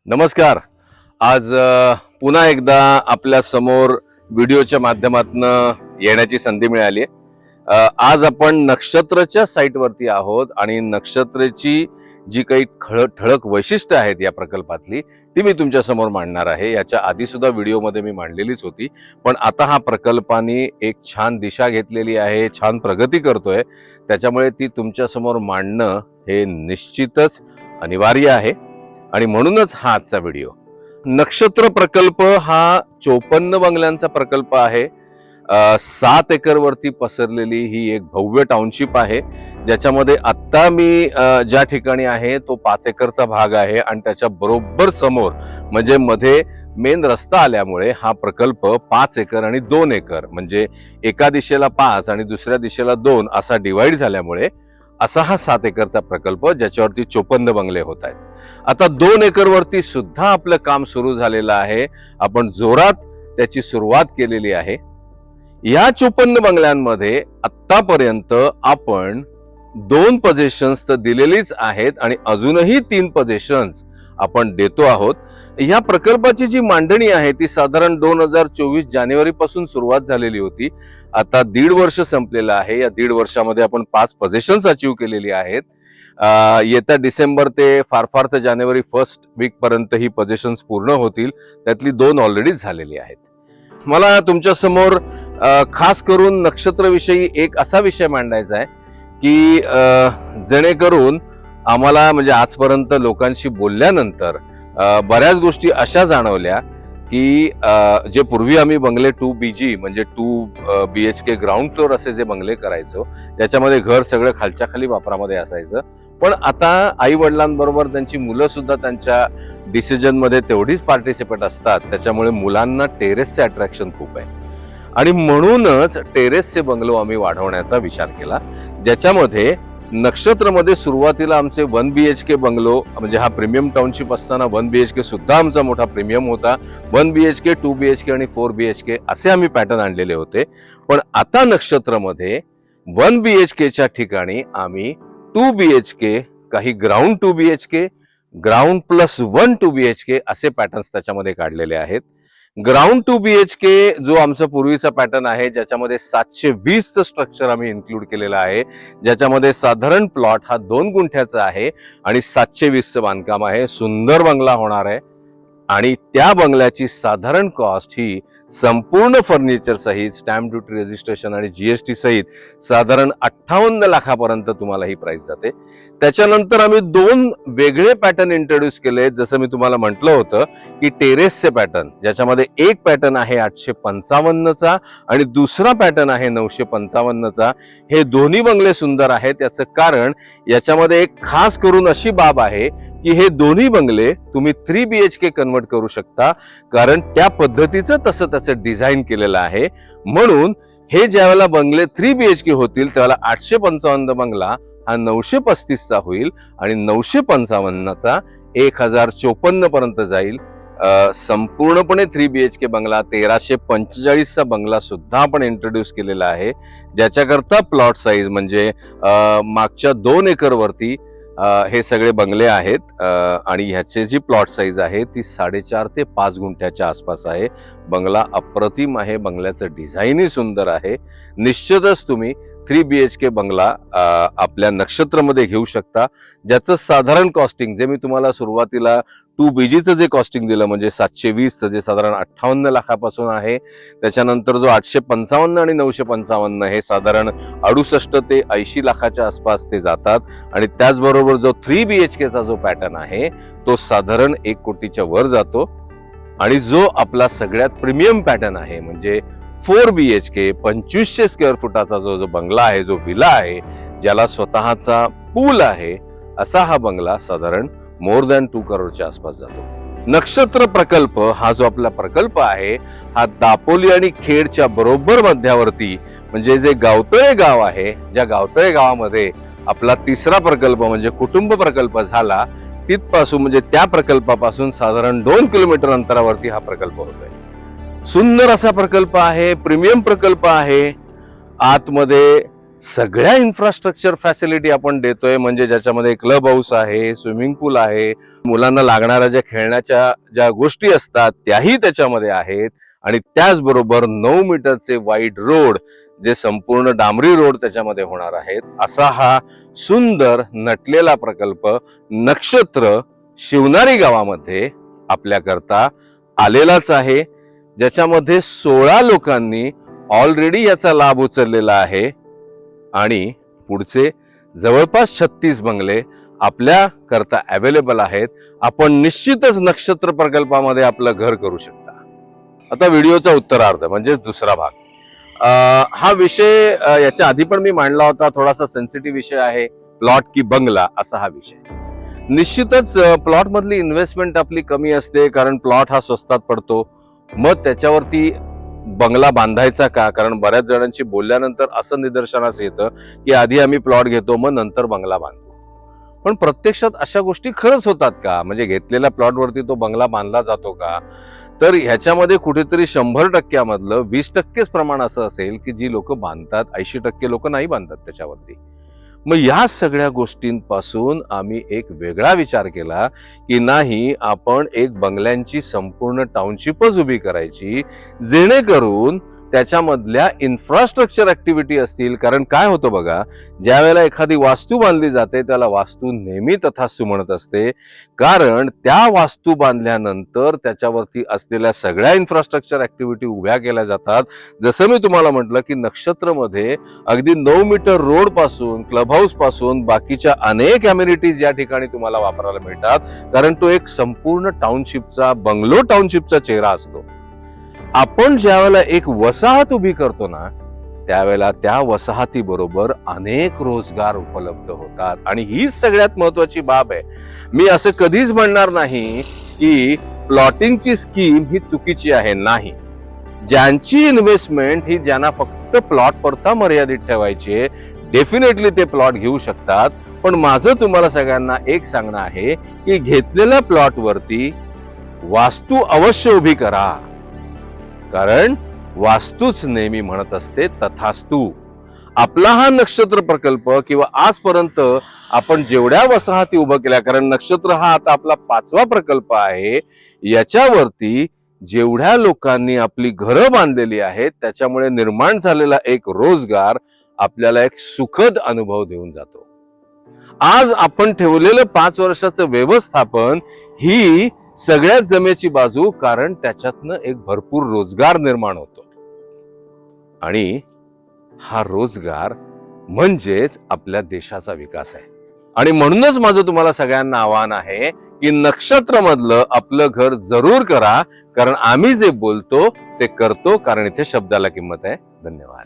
नमस्कार. आज पुन्हा एकदा आपल्या समोर व्हिडिओच्या माध्यमातून येण्याची संधी मिळाली. आज आपण नक्षत्रच्या साईटवरती आहोत आणि नक्षत्राची जी काही ठळक वैशिष्ट्य आहेत या प्रकल्पातली ती मी तुमच्या समोर मांडणार आहे. याच्या आधी सुद्धा व्हिडिओमध्ये मी मांडलेलीच होती, पण आता हा प्रकल्पाने एक छान दिशा घेतलेली आहे, छान प्रगती करतोय, त्याच्यामुळे ती तुमच्या समोर मांडणं हे निश्चितच अनिवार्य आहे आणि म्हणूनच हा आजचा व्हिडिओ. नक्षत्र प्रकल्प हा 54 बंगल्यांचा प्रकल्प आहे. 7 एकर वरती पसरलेली ही एक भव्य टाउनशिप आहे, ज्याच्यामध्ये आत्ता मी ज्या ठिकाणी आहे तो 5 एकरचा भाग आहे आणि त्याच्या बरोबर समोर म्हणजे मध्ये मेन रस्ता आल्यामुळे हा प्रकल्प 5 एकर आणि 2 एकर म्हणजे एका दिशेला 5 आणि दुसऱ्या दिशेला 2 असा डिवाइड झाल्यामुळे असा हा 7 एकरचा प्रकल्प ज्याच्यावरती 54 बंगले होत आहेत. आता 2 एकर वरती सुद्धा आपलं काम सुरू झालेलं आहे. आपण जोरात त्याची सुरुवात केलेली आहे. या 54 बंगल्यांमध्ये आतापर्यंत आपण 2 पोझिशन्स तर दिलेलीच आहेत आणि अजूनही 3 पोझिशन्स आपण देतो आहोत. या प्रकल्पाची जी मांडणी आहे ती साधारण 2024 जानेवारी पासून सुरुवात झालेली होती. आता 1.5 वर्ष संपलेलं आहे. या 1.5 वर्षामध्ये आपण 5 पोझिशन्स अचीव्ह केलेली आहेत. येत्या डिसेंबर ते फार तर जानेवारी फर्स्ट वीक पर्यंत ही पोझिशन्स पूर्ण होतील. त्यातली 2 ऑलरेडी झालेली आहेत. मला तुमच्या समोर खास करून नक्षत्रविषयी एक असा विषय मांडायचा आहे की जेणेकरून आम्हाला म्हणजे आजपर्यंत लोकांशी बोलल्यानंतर बऱ्याच गोष्टी अशा जाणवल्या की जे पूर्वी आम्ही बंगले 2BG म्हणजे 2 BHK ग्राउंड फ्लोअर असे जे बंगले करायचो, त्याच्यामध्ये घर सगळं खालच्या खाली वापरामध्ये असायचं, पण आता आई वडिलांबरोबर त्यांची मुलं सुद्धा त्यांच्या डिसिजन मध्ये तेवढीच पार्टिसिपेट असतात. त्याच्यामुळे मुलांना टेरेसचे अट्रॅक्शन खूप आहे आणि म्हणूनच टेरेसचे बंगलो आम्ही वाढवण्याचा विचार केला, ज्याच्यामध्ये नक्षत्रमध्ये सुरुवातीला आमचे 1 BHK बंगलो म्हणजे हा प्रीमियम टाउनशिप असताना 1 BHK सुद्धा आमचा मोठा प्रीमियम होता. 1 BHK 2 BHK आणि 4 BHK असे आम्ही पॅटर्न आणलेले होते. पण आता नक्षत्रमध्ये 1 BHKच्या ठिकाणी आम्ही 2 BHK, काही ground 2 BHK, ground plus 1 2 BHK असे पॅटर्न्स त्याच्यामध्ये काढलेले आहेत. ग्राउंड 2 BHK जो आमचा पूर्वीचा पॅटर्न आहे, ज्याच्यामध्ये 720चं स्ट्रक्चर आम्ही इन्क्लूड केलेलं आहे, ज्याच्यामध्ये साधारण प्लॉट हा 2 गुंठ्याचा आहे आणि 720चं बांधकाम आहे. सुंदर बंगला होणार आहे आणि त्या बंगल्याची साधारण कॉस्ट ही संपूर्ण फर्निचर सहित स्टॅम्प ड्युटी रजिस्ट्रेशन आणि GST सहित साधारण 58 लाखापर्यंत तुम्हाला ही प्राइस जाते. त्याच्यानंतर आम्ही 2 वेगळे पॅटर्न इंट्रोड्यूस केले. जसं मी तुम्हाला म्हटलं होतं की टेरेसचे पॅटर्न, ज्याच्यामध्ये एक पॅटर्न आहे 855चा आणि दुसरा पॅटर्न आहे 955चा. हे दोन्ही बंगले सुंदर आहेत. याचं कारण याच्यामध्ये एक खास करून अशी बाब आहे की हे दोन्ही बंगले तुम्ही 3 BHK कन्वर्ट करू शकता, कारण त्या पद्धतीचं तसं त्याचं डिझाईन केलेलं आहे. म्हणून हे ज्यावेळेला बंगले 3 BHK होतील त्यावेळेला 855 बंगला हा 935चा होईल आणि 955चा 1054 पर्यंत जाईल. संपूर्णपणे 3 BHK बंगला 1345चा बंगला सुद्धा आपण इंट्रोड्यूस केलेला आहे, ज्याच्याकरता प्लॉट साईज म्हणजे मागच्या 2 एकर वरती हे सगळे बंगले आहेत आणि ह्याची जी प्लॉट साईज आहे ती 4.5 ते 5 गुंठ्याच्या आसपास आहे. बंगला अप्रतिम आहे, बंगल्याचं डिझाईनही सुंदर आहे. निश्चितच तुम्ही 3 BHK बंगला आपल्या नक्षत्रमध्ये घेऊ शकता, ज्याचं साधारण कॉस्टिंग जे मी तुम्हाला सुरुवातीला 2BGचं जे कॉस्टिंग दिलं म्हणजे 720चं जे साधारण 58 लाखापासून आहे, त्याच्यानंतर जो 855 आणि 955 हे साधारण 68 ते 80 लाखाच्या आसपास ते जातात आणि त्याचबरोबर जो 3 BHKचा जो पॅटर्न आहे तो साधारण 1 कोटीच्या वर जातो आणि जो आपला सगळ्यात प्रीमियम पॅटर्न आहे म्हणजे 4 BHK 2500 स्क्वेअर फुटाचा जो बंगला आहे, जो विला आहे, ज्याला स्वतःचा पूल आहे, असा हा बंगला साधारण मोर दॅन 2 करोडच्या आसपास जातो. नक्षत्र प्रकल्प हा जो आपला प्रकल्प आहे हा दापोली आणि खेडच्या बरोबर मध्यावरती म्हणजे जे गावतळे गाव आहे, ज्या गावतळे गावामध्ये आपला 3रा प्रकल्प म्हणजे कुटुंब प्रकल्प झाला, तिथपासून म्हणजे त्या प्रकल्पापासून साधारण 2 किलोमीटर अंतरावरती हा प्रकल्प होतोय. सुंदर असा प्रकल्प आहे, प्रीमियम प्रकल्प आहे. आतमध्ये सगळ्या इन्फ्रास्ट्रक्चर फॅसिलिटी आपण देतोय, म्हणजे ज्याच्यामध्ये क्लब हाऊस आहे, स्विमिंग पूल आहे, मुलांना लागणाऱ्या ज्या खेळण्याच्या ज्या गोष्टी असतात त्याही त्याच्यामध्ये आहेत, आणि त्याचबरोबर 9 मीटरचे वाईड रोड, जे संपूर्ण डांबरी रोड त्याच्यामध्ये होणार आहेत, असा हा सुंदर नटलेला प्रकल्प नक्षत्र शिवनारी गावामध्ये आपल्याकरता आलेलाच आहे, ज्याच्यामध्ये 16 लोकांनी ऑलरेडी याचा लाभ उचललेला आहे आणि पुढचे जवळपास 36 बंगले आपल्या करता अवेलेबल आहेत. आपण निश्चितच नक्षत्र प्रकल्पामध्ये आपलं घर करू शकता. आता व्हिडिओचा उत्तरार्ध म्हणजे दुसरा भाग. हा विषय याच्या आधी पण मी मांडला होता, थोडासा सेन्सिटिव्ह विषय आहे, प्लॉट की बंगला असा हा विषय. निश्चितच प्लॉट मधली इन्व्हेस्टमेंट आपली कमी असते, कारण प्लॉट हा स्वस्तात पडतो. मग त्याच्यावरती बंगला बांधायचा का? कारण बऱ्याच जणांशी बोलल्यानंतर असं निदर्शनास येतं की आधी आम्ही प्लॉट घेतो मग नंतर बंगला बांधतो. पण प्रत्यक्षात अशा गोष्टी खरंच होतात का? म्हणजे घेतलेल्या प्लॉटवरती तो बंगला बांधला जातो का? तर ह्याच्यामध्ये कुठेतरी 100% मधलं 20%च प्रमाण असं असेल की जी लोक बांधतात, 80% लोक नाही बांधतात त्याच्यावरती. मग या सगळ्या गोष्टींपासून आम्ही एक वेगळा विचार केला की नाही, आपण एक बंगल्यांची संपूर्ण टाउनशिपच उभी करायची, जेणेकरून त्याच्यामधल्या इन्फ्रास्ट्रक्चर ऍक्टिव्हिटी असतील. कारण काय होतं बघा, ज्या वेळेला एखादी वास्तू बांधली जाते त्याला वास्तू नेहमी तथास्तु म्हणत असते, कारण त्या वास्तू बांधल्यानंतर त्याच्यावरती असलेल्या सगळ्या इन्फ्रास्ट्रक्चर ऍक्टिव्हिटी उभ्या केल्या जातात. जसं मी तुम्हाला म्हटलं की नक्षत्रमध्ये अगदी 9 मीटर रोड पासून, क्लब हाऊस पासून बाकीच्या अनेक अम्युनिटीज या ठिकाणी तुम्हाला वापरायला मिळतात, कारण तो एक संपूर्ण टाउनशिपचा, बंगलो टाउनशिपचा चेहरा असतो. आपण ज्यावेळेला एक वसाहत उभी करतो ना, त्यावेळेला त्या वसाहती बरोबर अनेक रोजगार उपलब्ध होतात. आणि ही सगळ्यात महत्वाची बाब आहे. मी असं कधीच म्हणणार नाही की प्लॉटिंगची स्कीम ही चुकीची आहे, नाही. ज्यांची इन्व्हेस्टमेंट ही ज्यांना फक्त प्लॉट पुरता मर्यादित ठेवायची, डेफिनेटली ते प्लॉट घेऊ शकतात. पण माझं तुम्हाला सगळ्यांना एक सांगणं आहे की घेतलेल्या प्लॉट वरती वास्तू अवश्य उभी करा, कारण वास्तूच नेहमी म्हणत असते तथास्तु. आपला हा नक्षत्र प्रकल्प किंवा आजपर्यंत आपण जेवढ्या वसाहती उभं केल्या, कारण नक्षत्र हा आता आपला 5वा प्रकल्प आहे, याच्यावरती जेवढ्या लोकांनी आपली घरं बांधलेली आहेत त्याच्यामुळे निर्माण झालेला एक रोजगार आपल्याला एक सुखद अनुभव देऊन जातो. आज आपण ठेवलेलं 5 वर्षाचं व्यवस्थापन ही सगळ्यात जमेची बाजू, कारण त्याच्यातनं एक भरपूर रोजगार निर्माण होतो आणि हा रोजगार म्हणजेच आपल्या देशाचा विकास आहे. आणि म्हणूनच माझं तुम्हाला सगळ्यांना आव्हान आहे की नक्षत्र मधलं आपलं घर जरूर करा, कारण आम्ही जे बोलतो ते करतो, कारण इथे शब्दाला किंमत आहे. धन्यवाद.